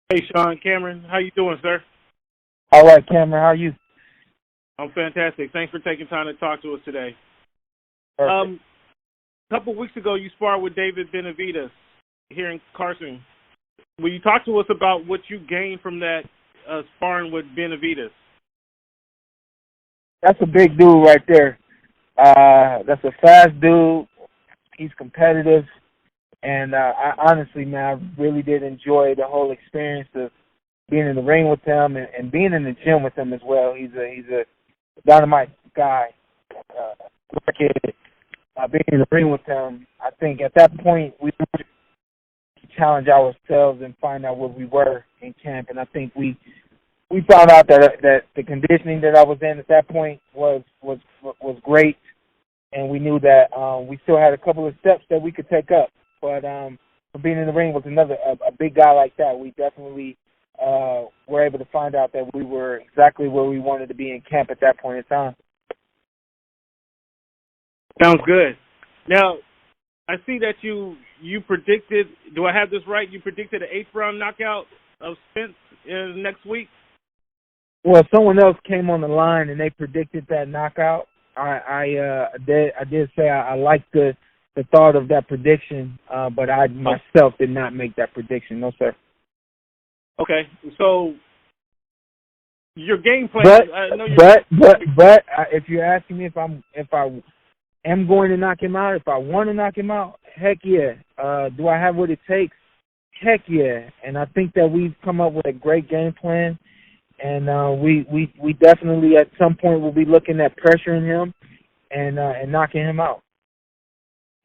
Hey, Sean, Cameron, how you doing, sir? All right, Cameron, how are you? I'm fantastic. Thanks for taking time to talk to us today. Perfect. A couple of weeks ago, you sparred with David Benavidez here in Carson. Will you talk to us about what you gained from that sparring with Benavidez? That's a big dude right there. That's a fast dude. He's competitive. And I honestly, man, I really did enjoy the whole experience of being in the ring with him and being in the gym with him as well. He's a dynamite guy. Being in the ring with him, I think at that point we challenge ourselves and find out where we were in camp. And I think we found out that the conditioning that I was in at that point was great, and we knew that we still had a couple of steps that we could take up. But being in the ring with a big guy like that, we definitely were able to find out that we were exactly where we wanted to be in camp at that point in time. Sounds good. Now, I see that you predicted, do I have this right? You predicted an 8th round knockout of Spence next week? Well, someone else came on the line and they predicted that knockout. I did say I liked the thought of that prediction, but I myself did not make that prediction. No, sir. Okay, so your game plan. But if you're asking me if I am going to knock him out, if I want to knock him out, heck yeah. Do I have what it takes? Heck yeah. And I think that we've come up with a great game plan, and we definitely at some point will be looking at pressuring him and knocking him out.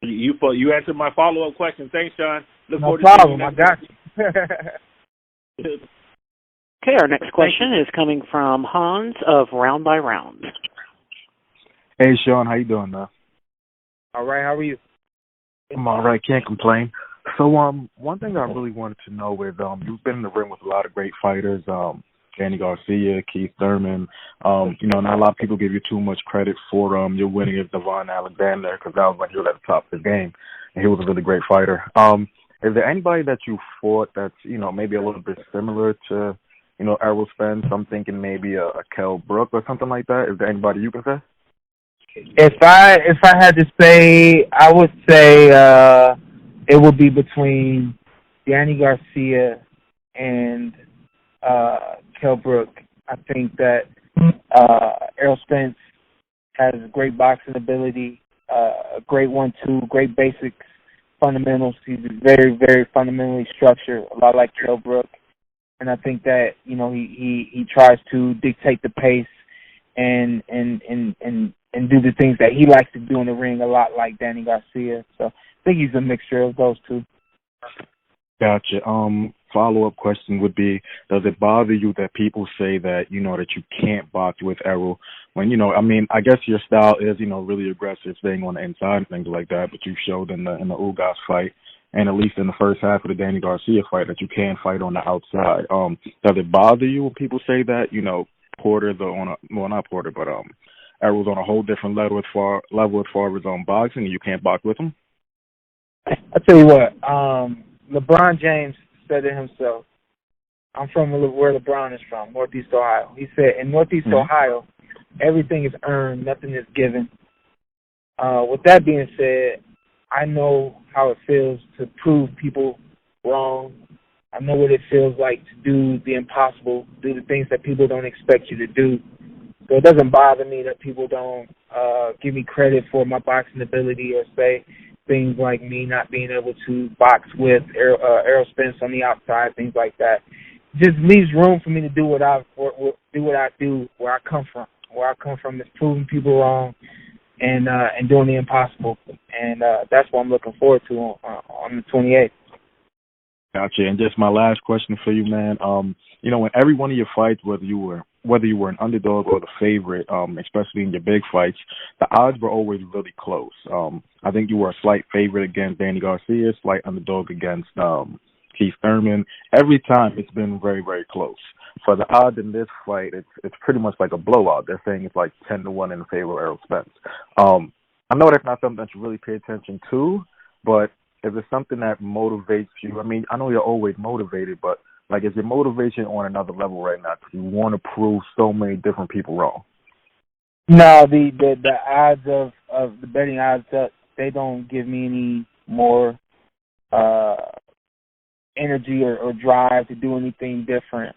You answered my follow-up question. Thanks, Sean. No problem. I got you. Okay, our next question is coming from Hans of Round by Round. Hey, Sean, how you doing, man? All right, how are you? I'm all right, can't complain. So, one thing I really wanted to know is, you've been in the ring with a lot of great fighters, Danny Garcia, Keith Thurman. Not a lot of people give you too much credit for your winning of Devon Alexander, because that was when he was at the top of his game, and he was a really great fighter. Is there anybody that you fought that's, maybe a little bit similar to, Errol Spence? I'm thinking maybe a Kell Brook or something like that. Is there anybody you can say? If I had to say, I would say it would be between Danny Garcia and Kell Brook. I think that Errol Spence has great boxing ability, a great 1-2, great basics, fundamentals. He's very, very fundamentally structured, a lot like Kell Brook. And I think that, he tries to dictate the pace and do the things that he likes to do in the ring a lot like Danny Garcia. So I think he's a mixture of those two. Gotcha. Follow-up question would be, does it bother you that people say that, that you can't box with Errol when, I guess your style is, really aggressive, staying on the inside and things like that, but you showed in the Ugas fight, and at least in the first half of the Danny Garcia fight, that you can fight on the outside. Does it bother you when people say that, Porter's not Porter, but Errol's on a whole different level as far as boxing, and you can't box with him? I'll tell you what, LeBron James said it himself. I'm from where LeBron is from, Northeast Ohio. He said, in Northeast Ohio, everything is earned, nothing is given. With that being said, I know how it feels to prove people wrong. I know what it feels like to do the impossible, do the things that people don't expect you to do. So it doesn't bother me that people don't give me credit for my boxing ability or say things like me not being able to box with Errol Spence on the outside, things like that. Just leaves room for me to do what I do where I come from. Where I come from is proving people wrong and doing the impossible, and that's what I'm looking forward to on the 28th. Gotcha. And just my last question for you, man. In every one of your fights, whether you were an underdog or the favorite, especially in your big fights, the odds were always really close. I think you were a slight favorite against Danny Garcia, slight underdog against Keith Thurman. Every time it's been very, very close. For the odds in this fight, it's pretty much like a blowout. They're saying it's like 10-1 in favor of Errol Spence. I know that's not something that you really pay attention to, but is it something that motivates you? I mean, I know you're always motivated, but Like, is your motivation on another level right now? 'Cause you want to prove so many different people wrong. No, the odds of the betting odds, they don't give me any more energy or drive to do anything different.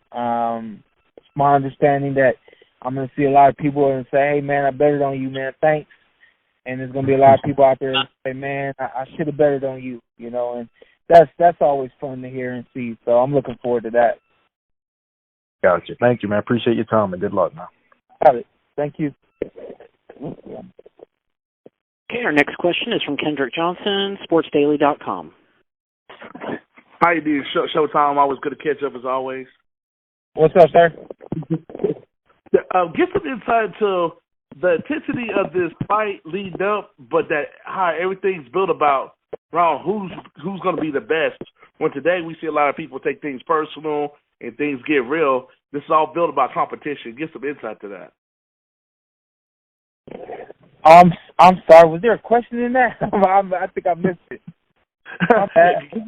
It's my understanding that I'm going to see a lot of people and say, hey, man, I betted on you, man, thanks. And there's going to be a lot of people out there that say, man, I should have betted on you, you know, and that's always fun to hear and see. So I'm looking forward to that. Gotcha. Thank you, man. Appreciate your time, and good luck, man. Got it. Thank you. Okay, our next question is from Kendrick Johnson, sportsdaily.com. How you doing? Showtime. Always good to catch up as always. What's up, sir? Get some insight to the intensity of this fight leading up, but that how everything's built about around who's going to be the best. When today we see a lot of people take things personal and things get real, this is all built about competition. Get some insight to that. I'm sorry. Was there a question in that? I think I missed it.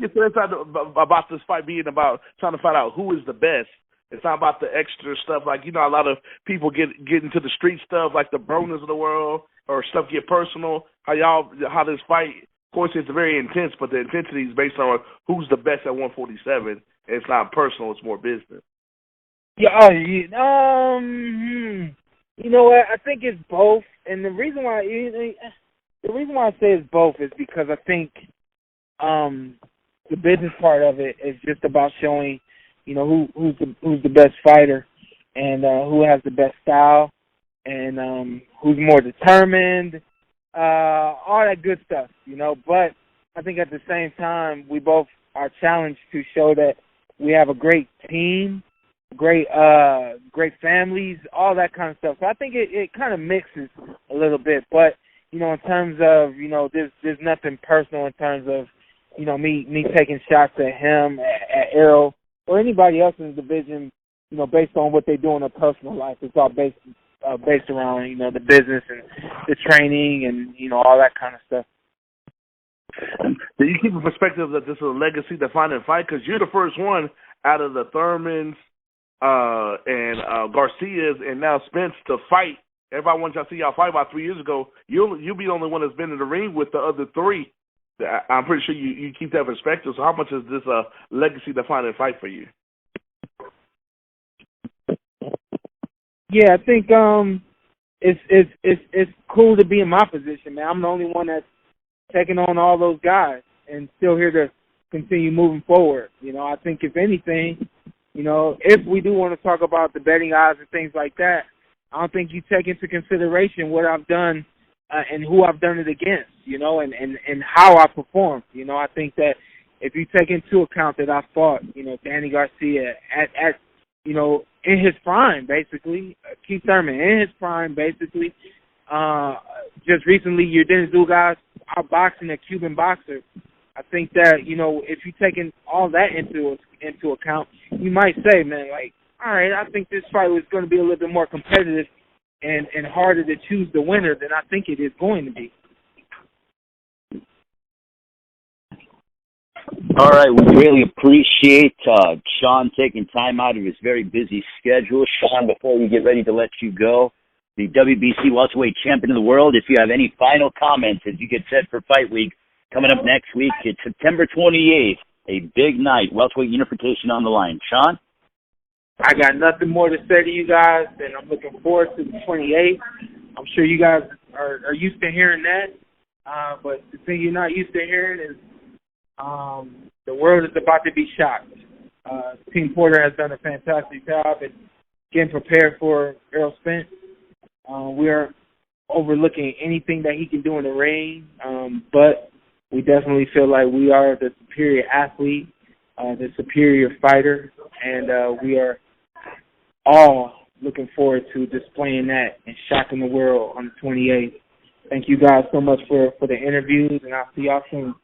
Get some insight about this fight being about trying to find out who is the best. It's not about the extra stuff. Like, you know, a lot of people get into the street stuff, like the Bronas of the world, or stuff get personal. How this fight, of course, it's very intense, but the intensity is based on who's the best at 147. It's not personal; it's more business. Yeah. You know what? I think it's both, and the reason why I say it's both is because I think the business part of it is just about showing, you know, who's the best fighter, and who has the best style, and who's more determined, all that good stuff, you know. But I think at the same time, we both are challenged to show that we have a great team, great families, all that kind of stuff. So I think it kind of mixes a little bit. But, you know, in terms of, you know, there's nothing personal in terms of, you know, me taking shots at him, at Errol, or anybody else in the division, you know, based on what they do in their personal life. It's all based around, you know, the business and the training and, you know, all that kind of stuff. Do you keep a perspective that this is a legacy-defining fight? Because you're the first one out of the Thurmans and Garcias and now Spence to fight. Everybody wants y'all to see y'all fight about 3 years ago. You'll be the only one that's been in the ring with the other three. I'm pretty sure you keep that perspective. So how much is this a legacy-defining fight for you? Yeah, I think it's cool to be in my position, man. I'm the only one that's taking on all those guys and still here to continue moving forward. You know, I think if anything, you know, if we do want to talk about the betting odds and things like that, I don't think you take into consideration what I've done and who I've done it against, you know, and how I performed. You know, I think that if you take into account that I fought, you know, Danny Garcia at you know, in his prime, basically, Keith Thurman in his prime, basically. Just recently, you didn't do guys outboxing a Cuban boxer. I think that, you know, if you're taking all that into account, you might say, man, like, all right, I think this fight was going to be a little bit more competitive and harder to choose the winner than I think it is going to be. All right, we really appreciate Shawn taking time out of his very busy schedule. Shawn, before we get ready to let you go, the WBC welterweight champion of the world, if you have any final comments as you get set for Fight Week coming up next week, it's September 28th, a big night, welterweight unification on the line. Shawn? I got nothing more to say to you guys, and I'm looking forward to the 28th. I'm sure you guys are used to hearing that, but the thing you're not used to hearing is the world is about to be shocked. Team Porter has done a fantastic job at getting prepared for Errol Spence. We are overlooking anything that he can do in the ring, but we definitely feel like we are the superior athlete, the superior fighter, and we are all looking forward to displaying that and shocking the world on the 28th. Thank you guys so much for the interviews, and I'll see y'all soon.